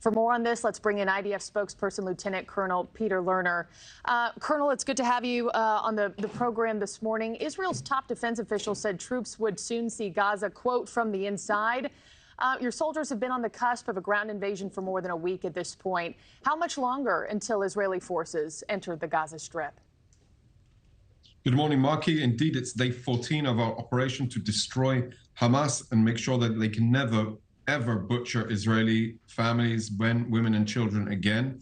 For more on this, let's bring in IDF spokesperson Lieutenant Colonel Peter Lerner. Colonel, it's good to have you on the program this morning. Israel's top defense official said troops would soon see Gaza, quote, from the inside. Your soldiers have been on the cusp of a ground invasion for more than a week at this point. How much longer until Israeli forces enter the Gaza Strip? Good morning, Markie. Indeed, it's day 14 of our operation to destroy Hamas and make sure that they can never, ever butcher Israeli families, men, women, and children again.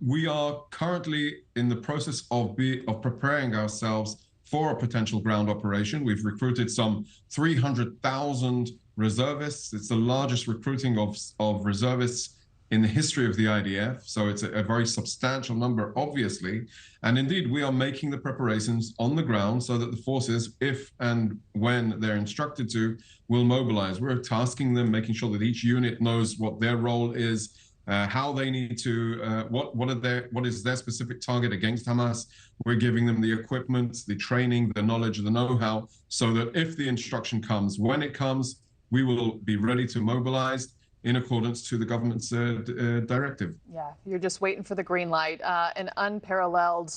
We are currently in the process of preparing ourselves for a potential ground operation. We've recruited some 300,000 reservists. It's the largest recruiting of reservists in the history of the IDF. So it's a very substantial number, obviously. And indeed, we are making the preparations on the ground so that the forces, if and when they're instructed to, will mobilize. We're tasking them, making sure that each unit knows what their role is, how they need to, what is their specific target against Hamas. We're giving them the equipment, the training, the knowledge, the know-how, so that if the instruction comes, when it comes, we will be ready to mobilize in accordance to the government's directive. Yeah, you're just waiting for the green light. An unparalleled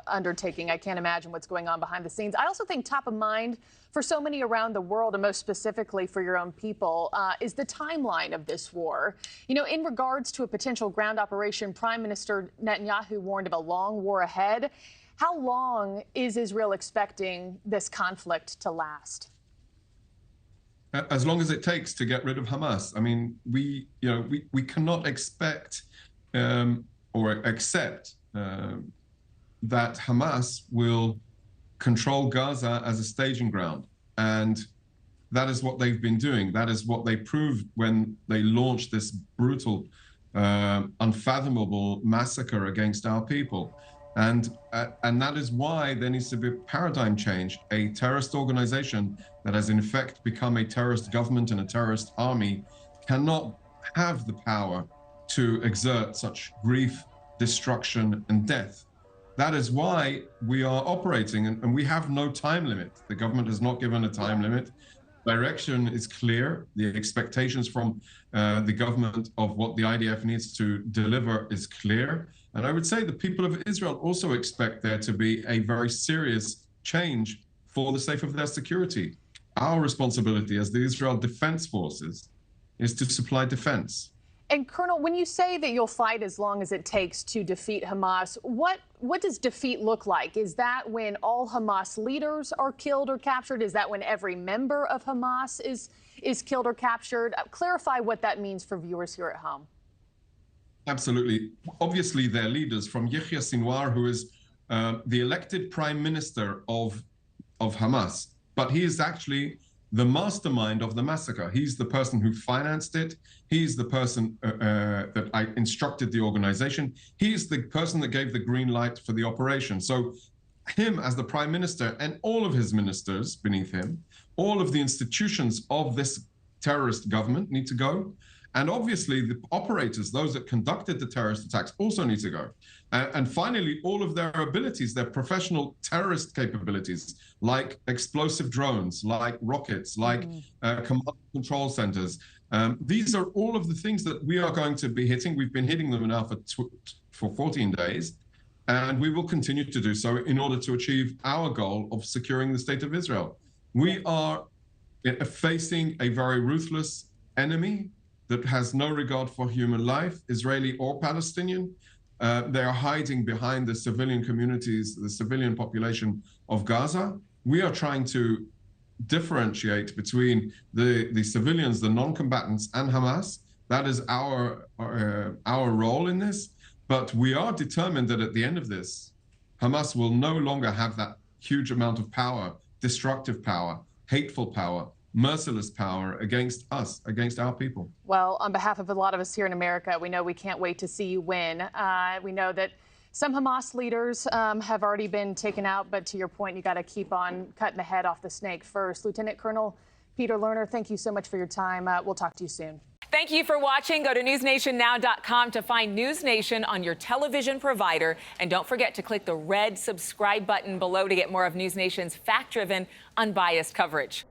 undertaking. I can't imagine what's going on behind the scenes. I also think top of mind for so many around the world, and most specifically for your own people, is the timeline of this war. You know, in regards to a potential ground operation, Prime Minister Netanyahu warned of a long war ahead. How long is Israel expecting this conflict to last? As long as it takes to get rid of Hamas. I mean, we cannot expect or accept that Hamas will control Gaza as a staging ground. And that is what they've been doing. That is what they proved when they launched this brutal, unfathomable massacre against our people. And that is why there needs to be a paradigm change. A terrorist organization that has in effect become a terrorist government and a terrorist army cannot have the power to exert such grief, destruction, and death. That is why we are operating, and we have no time limit. The government has not given a time limit. Direction is clear. The expectations from the government of what the IDF needs to deliver is clear. And I would say the people of Israel also expect there to be a very serious change for the sake of their security. Our responsibility as the Israel Defense Forces is to supply defense. And Colonel, when you say that you'll fight as long as it takes to defeat Hamas, what does defeat look like? Is that when all Hamas leaders are killed or captured? Is that when every member of Hamas is killed or captured? Clarify what that means for viewers here at home. Absolutely. Obviously, their leaders, from Yahya Sinwar, who is the elected prime minister of Hamas, but he is actually the mastermind of the massacre. He's the person who financed it. He's the person that I instructed the organization. He's the person that gave the green light for the operation. So him as the prime minister and all of his ministers beneath him, all of the institutions of this terrorist government need to go. And obviously, the operators, those that conducted the terrorist attacks, also need to go. And finally, all of their abilities, their professional terrorist capabilities, like explosive drones, like rockets, like command and control centers. These are all of the things that we are going to be hitting. We've been hitting them now for 14 days. And we will continue to do so in order to achieve our goal of securing the state of Israel. We are facing a very ruthless enemy that has no regard for human life, Israeli or Palestinian. They are hiding behind the civilian communities, the civilian population of Gaza. We are trying to differentiate between the civilians, the non-combatants, and Hamas. That is our role in this. But we are determined that at the end of this, Hamas will no longer have that huge amount of power, destructive power, hateful power, merciless power against us, against our people. Well, on behalf of a lot of us here in America, we know we can't wait to see you win. We know that some Hamas leaders have already been taken out, but to your point, you got to keep on cutting the head off the snake first. Lieutenant Colonel Peter Lerner, thank you so much for your time. We'll talk to you soon. Thank you for watching. Go to newsnationnow.com to find NewsNation on your television provider. And don't forget to click the red subscribe button below to get more of NewsNation's fact-driven, unbiased coverage.